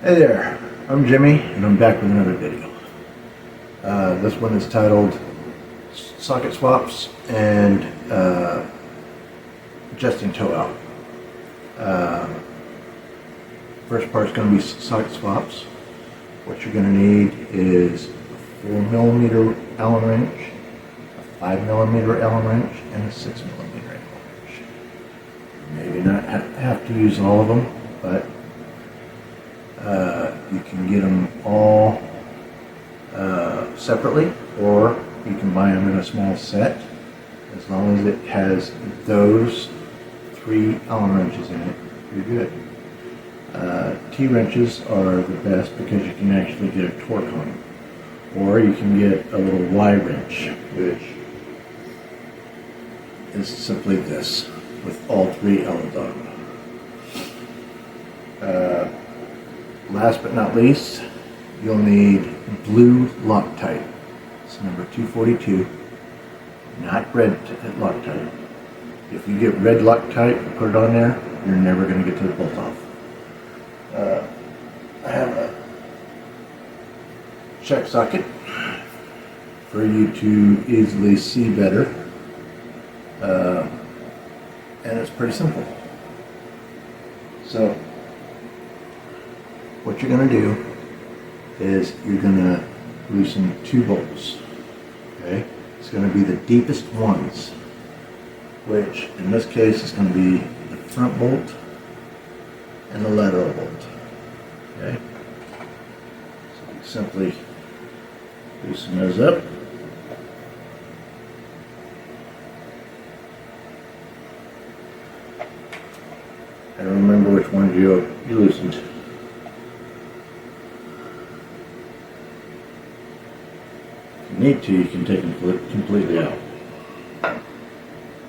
Hey there, I'm Jimmy and I'm back with another video. This one is titled Socket Swaps and Adjusting Toe Out. First part is going to be socket swaps. What you're going to need is a 4mm Allen wrench, a 5mm Allen wrench, and a 6mm Allen wrench. Maybe not have to use all of them, but you can get them all separately, or you can buy them in a small set. As long as it has those 3 Allen wrenches in it, you're good. T-wrenches are the best because you can actually get a torque on them. Or you can get a little Y wrench, which is simply this, with all 3 Allens on them. Last but not least, you'll need blue Loctite. It's number 242, not red Loctite. If you get red Loctite and put it on there, you're never going to get to the bolt off. I have a check socket for you to easily see better, and it's pretty simple. So what you're going to do is you're going to loosen 2 bolts. Okay, it's going to be the deepest ones, which in this case is going to be the front bolt and the lateral bolt. Okay, so you simply loosen those up. And remember which ones you loosened. If you need to, you can take them completely out.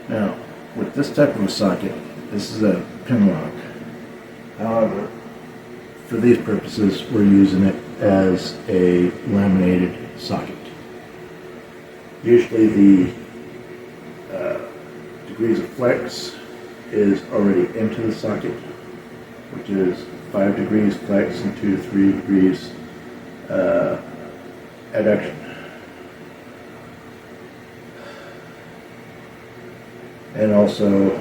Now, with this type of a socket, this is a pin lock. However, for these purposes, we're using it as a laminated socket. Usually the degrees of flex is already into the socket, which is 5 degrees flex and 2 to 3 degrees adduction. And also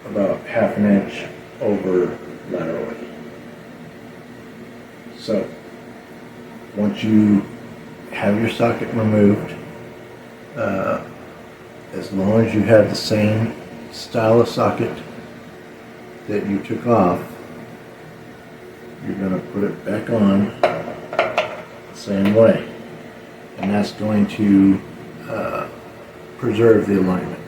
about ½ an inch over laterally. So once you have your socket removed, as long as you have the same style of socket that you took off, you're going to put it back on the same way, and that's going to preserve the alignment.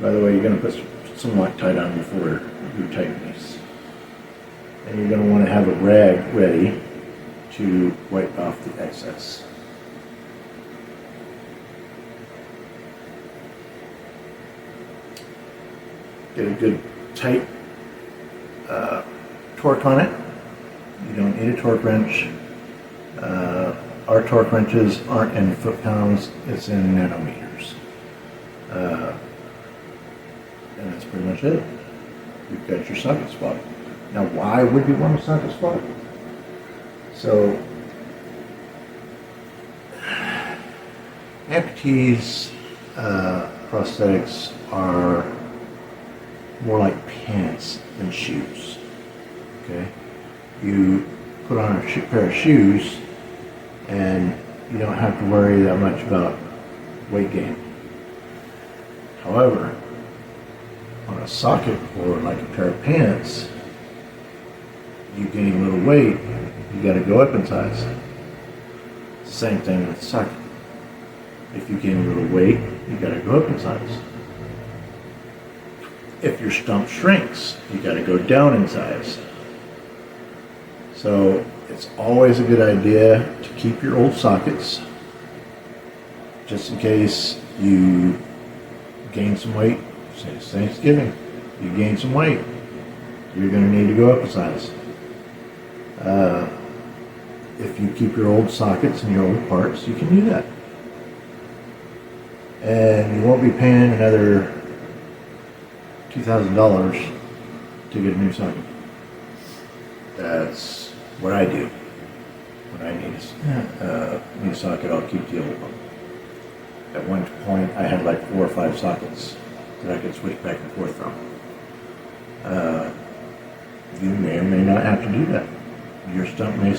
By the way, you're going to put some Loctite on before you tighten these. And you're going to want to have a rag ready to wipe off the excess. Get a good tight torque on it. You don't need a torque wrench. Our torque wrenches aren't in foot-pounds, it's in nanometers. And that's pretty much it. You've got your socket swap. Now, why would you want a socket swap? So, amputees prosthetics are more like pants than shoes. Okay, you put on a pair of shoes and you don't have to worry that much about weight gain. However, on a socket or like a pair of pants, you gain a little weight, you got to go up in size. It's the same thing with the socket. If you gain a little weight, you got to go up in size. If your stump shrinks, you got to go down in size. So it's always a good idea to keep your old sockets, just in case you gain some weight. Say it's Thanksgiving, you gain some weight, you're going to need to go up a size. if you keep your old sockets and your old parts, you can do that. And you won't be paying another $2,000 to get a new socket. That's what I do. When I need a new socket, I'll keep the old one. At one point, I had like 4 or 5 sockets that I could switch back and forth from. You may or may not have to do that. Your stump may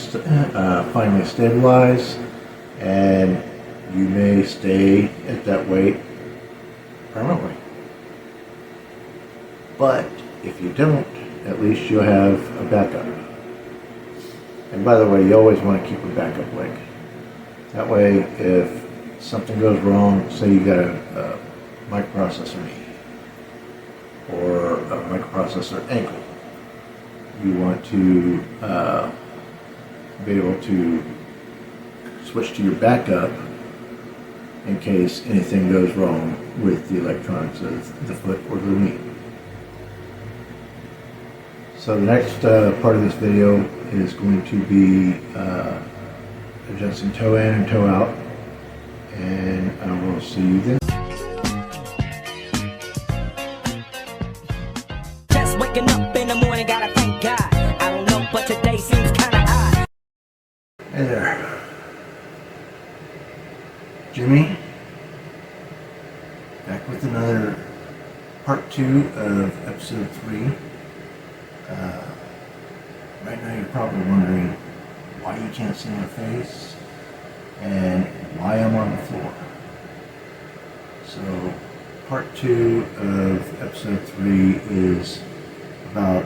finally stabilize, and you may stay at that weight permanently. But if you don't, at least you'll have a backup. And by the way, you always want to keep a backup leg. That way, if something goes wrong, say you got a microprocessor knee or a microprocessor ankle, you want to be able to switch to your backup in case anything goes wrong with the electronics of the foot or the knee. So the next part of this video is going to be adjusting toe in and toe out, and I will see you then. Just waking up in the morning, gotta thank God. I don't know, but today seems kinda odd. Hey there, Jimmy, back with another part 2 of episode 3. Right now you're probably wondering why you can't see my face and why I'm on the floor. So part 2 of episode 3 is about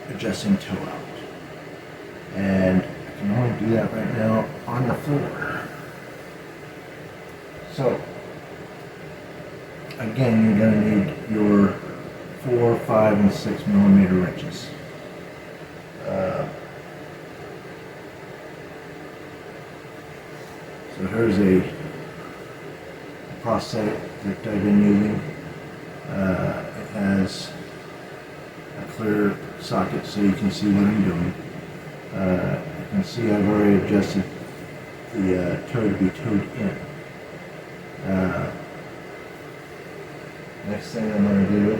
adjusting toe out. And I can only do that right now on the floor. So again, you're going to need your 4, 5, and 6 millimeter wrenches. So here's a prosthetic that I've been using. It has a clear socket so you can see what I'm doing. You can see I've already adjusted the toe to be toed in. Next thing I'm going to do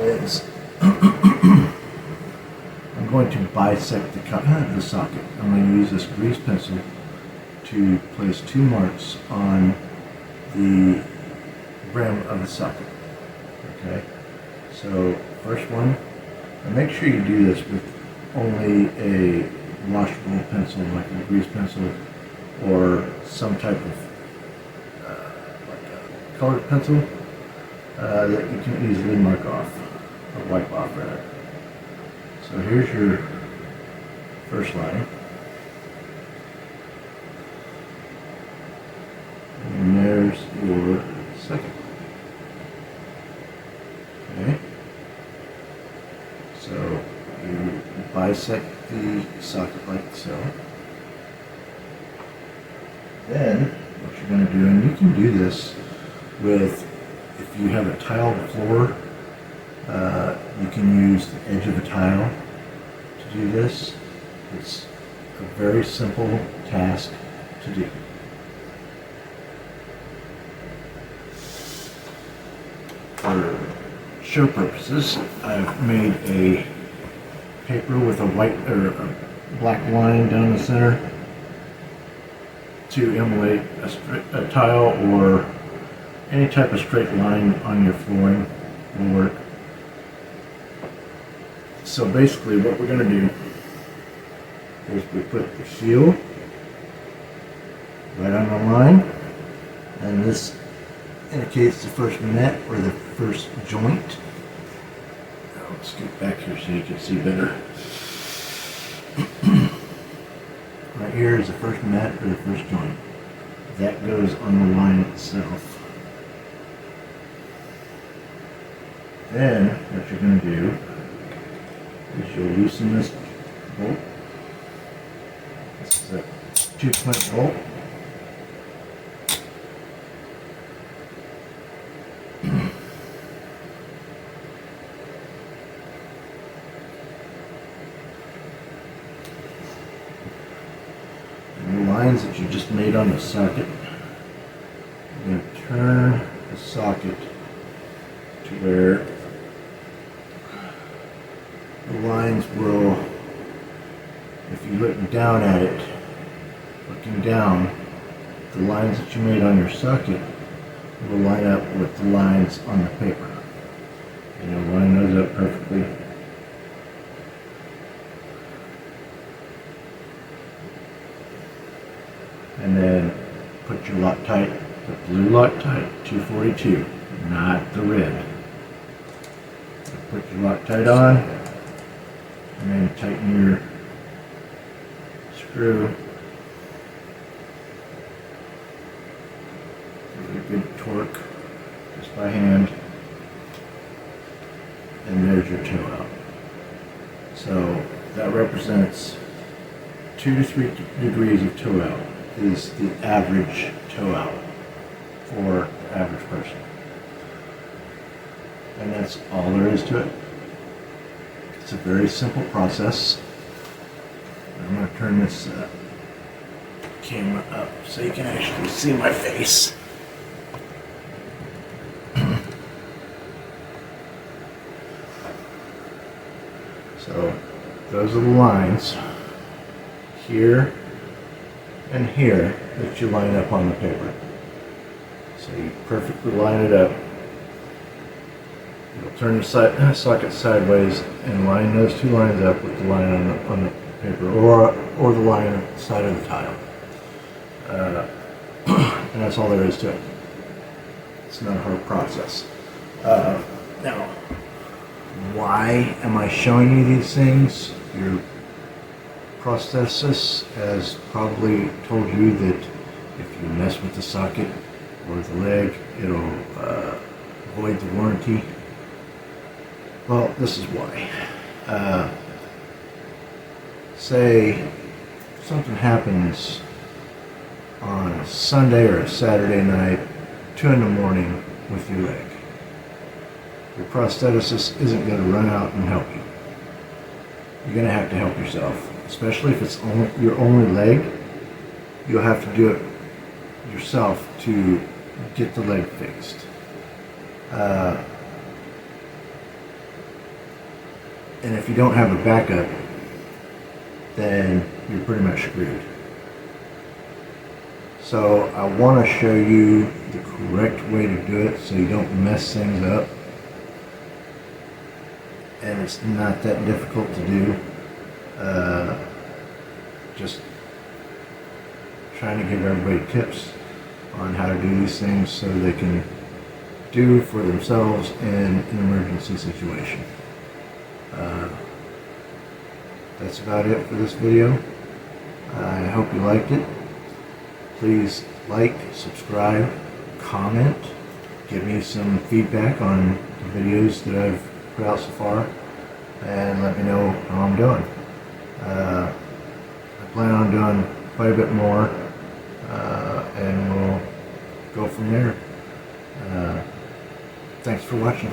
is I'm going to bisect the socket. I'm going to use this grease pencil to place 2 marks on the brim of the socket. Okay, so first one, and make sure you do this with only a washable pencil, like a grease pencil or some type of like a colored pencil that you can easily mark off, or wipe off rather. So here's your first line. And there's your second line. Okay? So you bisect the socket like so. Then what you're going to do, and you can do this with, if you have a tiled floor, you can use the edge of a tile to do this. It's a very simple task to do. For show purposes, I've made a paper with a white or a black line down the center to emulate a tile or any type of straight line on your flooring will work. So basically what we're going to do is we put the heel right on the line, and this indicates the first net or the first joint. I'll scoot back here so you can see better. Right here is the first net or the first joint. That goes on the line itself. Then what you're going to do is you'll loosen this bolt. This is a 2-point bolt. lines that you just made on the socket, you're going to turn the socket to where the lines will, if you look down at it, looking down, the lines that you made on your socket will line up with the lines on the paper. And you'll line those up perfectly. And then put your Loctite, the blue Loctite 242, not the red. So put your Loctite on, and then tighten your screw. Give it a good torque, just by hand. And there's your toe out. So that represents 2 to 3 degrees of toe out is the average toe out for the average person. And that's all there is to it. It's a very simple process. I'm going to turn this camera up so you can actually see my face. So those are the lines here and here that you line up on the paper. So you perfectly line it up. You'll turn the socket sideways and line those two lines up with the line on the paper, or the line on the side of the tile. And that's all there is to it. It's not a hard process. Now, why am I showing you these things? Your prosthetist has probably told you that if you mess with the socket or the leg, it'll void the warranty. Well, this is why. Say something happens on a Sunday or a Saturday night, 2 in the morning with your leg. Your prosthetist isn't going to run out and help you. You're going to have to help yourself, especially if it's your only leg. You'll have to do it yourself to get the leg fixed. And if you don't have a backup, then you're pretty much screwed. So I want to show you the correct way to do it so you don't mess things up. And it's not that difficult to do. Just trying to give everybody tips on how to do these things so they can do for themselves in an emergency situation. That's about it for this video. I hope you liked it. Please like, subscribe, comment, give me some feedback on the videos that I've put out so far, and let me know how I'm doing. I plan on doing quite a bit more, and we'll go from there. Thanks for watching.